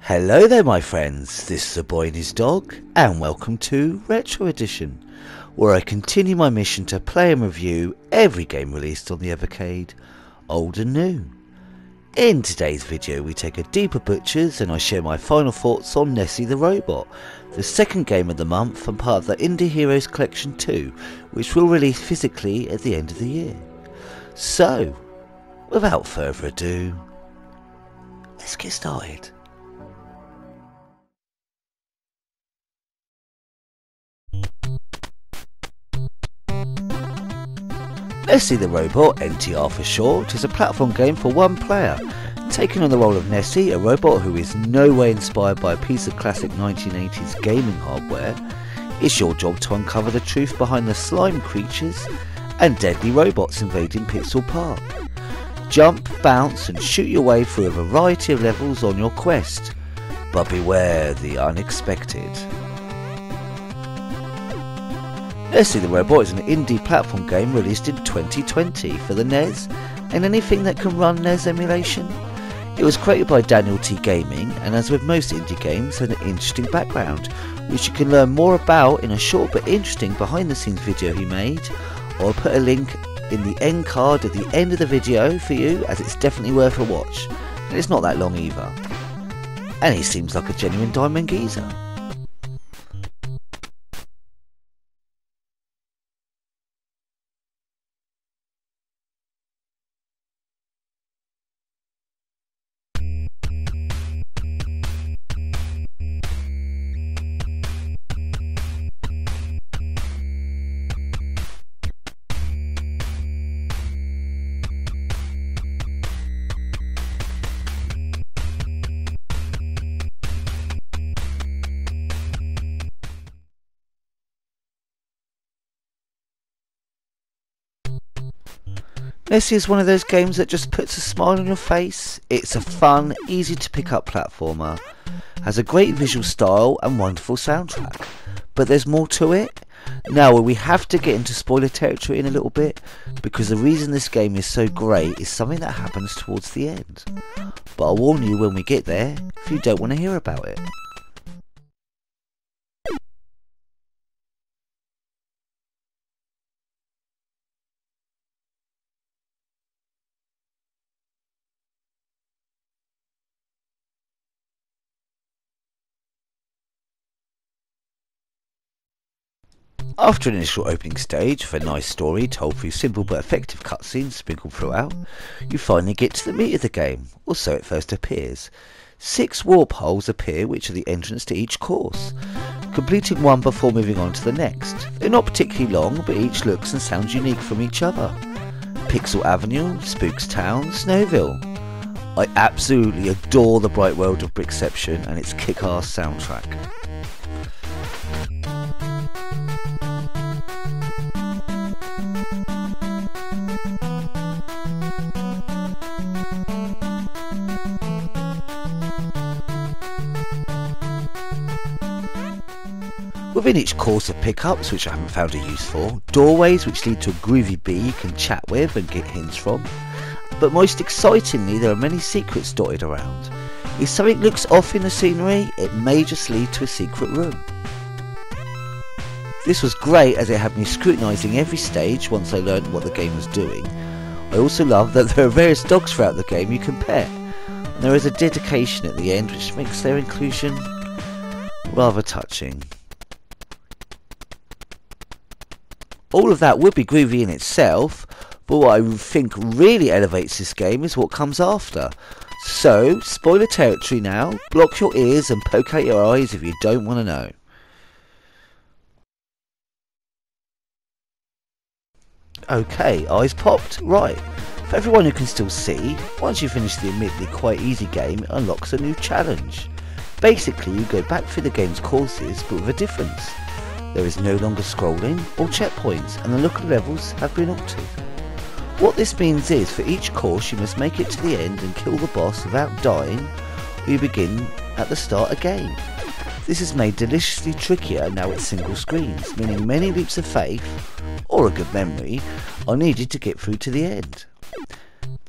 Hello there my friends, this is a boy and his dog, and welcome to Retro Edition, where I continue my mission to play and review every game released on the Evercade, old and new. In today's video we take a deeper butchers and I share my final thoughts on Nessy the Robot, the second game of the month and part of the Indie Heroes Collection 2, which will release physically at the end of the year. So, without further ado, let's get started. Nessy the Robot, NTR for short, is a platform game for one player, taking on the role of Nessy, a robot who is no way inspired by a piece of classic 1980s gaming hardware. It's your job to uncover the truth behind the slime creatures and deadly robots invading Pixel Park. Jump, bounce and shoot your way through a variety of levels on your quest, but beware the unexpected. Nessy the Robot is an indie platform game released in 2020 for the NES and anything that can run NES emulation. It was created by Daniel T Gaming and, as with most indie games, has an interesting background, which you can learn more about in a short but interesting behind the scenes video he made, or I'll put a link in the end card at the end of the video for you, as it's definitely worth a watch, and it's not that long either. And he seems like a genuine diamond geezer. Nessy is one of those games that just puts a smile on your face. It's a fun, easy to pick up platformer, has a great visual style and wonderful soundtrack. But there's more to it. Now we have to get into spoiler territory in a little bit, because the reason this game is so great is something that happens towards the end. But I'll warn you when we get there if you don't want to hear about it. After an initial opening stage with a nice story told through simple but effective cutscenes sprinkled throughout, you finally get to the meat of the game, or so it first appears. 6 warp holes appear, which are the entrance to each course, completing one before moving on to the next. They're not particularly long, but each looks and sounds unique from each other. Pixel Avenue, Spooks Town, Snowville. I absolutely adore the bright world of Brickception and its kick-ass soundtrack. Within each course of pickups, which I haven't found a use for, doorways which lead to a groovy bee you can chat with and get hints from, but most excitingly there are many secrets dotted around. If something looks off in the scenery, it may just lead to a secret room. This was great as it had me scrutinising every stage once I learned what the game was doing. I also love that there are various dogs throughout the game you can pet, and there is a dedication at the end which makes their inclusion rather touching. All of that would be groovy in itself, but what I think really elevates this game is what comes after. So, spoiler territory now, block your ears and poke out your eyes if you don't want to know. Okay, eyes popped. Right, for everyone who can still see, once you finish the admittedly quite easy game, it unlocks a new challenge. Basically, you go back through the game's courses, but with a difference. There is no longer scrolling or checkpoints, and the look of levels have been altered. What this means is, for each course you must make it to the end and kill the boss without dying, or you begin at the start again. This is made deliciously trickier now it's single screens, meaning many leaps of faith, or a good memory, are needed to get through to the end.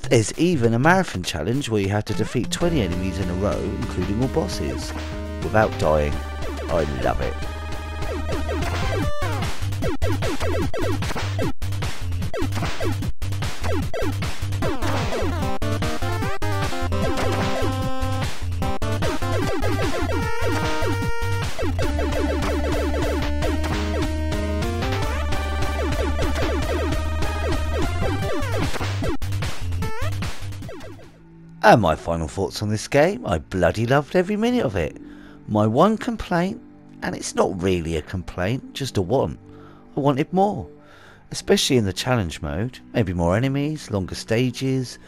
There's even a marathon challenge where you have to defeat 20 enemies in a row, including all bosses, without dying. I love it. And my final thoughts on this game, I bloody loved every minute of it. My one complaint, and it's not really a complaint, just a want, I wanted more. Especially in the challenge mode, maybe more enemies, longer stages.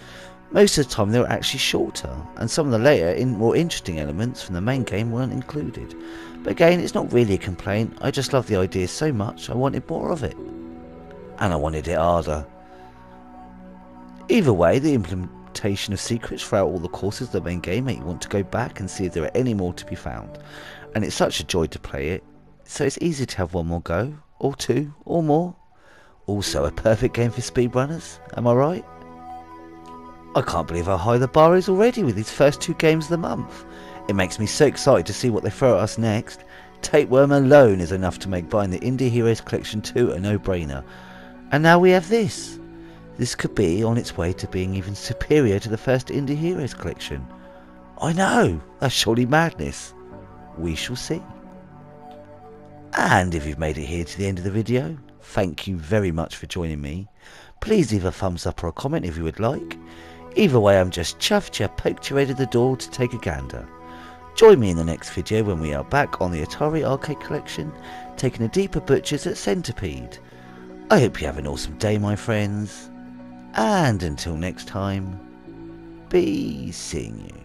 Most of the time they were actually shorter, and some of the later, more interesting elements from the main game weren't included. But again, it's not really a complaint, I just love the idea so much I wanted more of it. And I wanted it harder. Either way, the implementation of secrets throughout all the courses of the main game make you want to go back and see if there are any more to be found. And it's such a joy to play it, so it's easy to have one more go, or two, or more. Also a perfect game for speedrunners, am I right? I can't believe how high the bar is already with these first 2 games of the month. It makes me so excited to see what they throw at us next. Tapeworm alone is enough to make buying the Indie Heroes Collection 2 a no-brainer. And now we have this. This could be on its way to being even superior to the first Indie Heroes Collection. I know, that's surely madness. We shall see. And if you've made it here to the end of the video, thank you very much for joining me. Please leave a thumbs up or a comment if you would like. Either way, I'm just chuffed you poked your head at the door to take a gander. Join me in the next video when we are back on the Atari Arcade Collection, taking a deeper butchers at Centipede. I hope you have an awesome day, my friends. And until next time, be seeing you.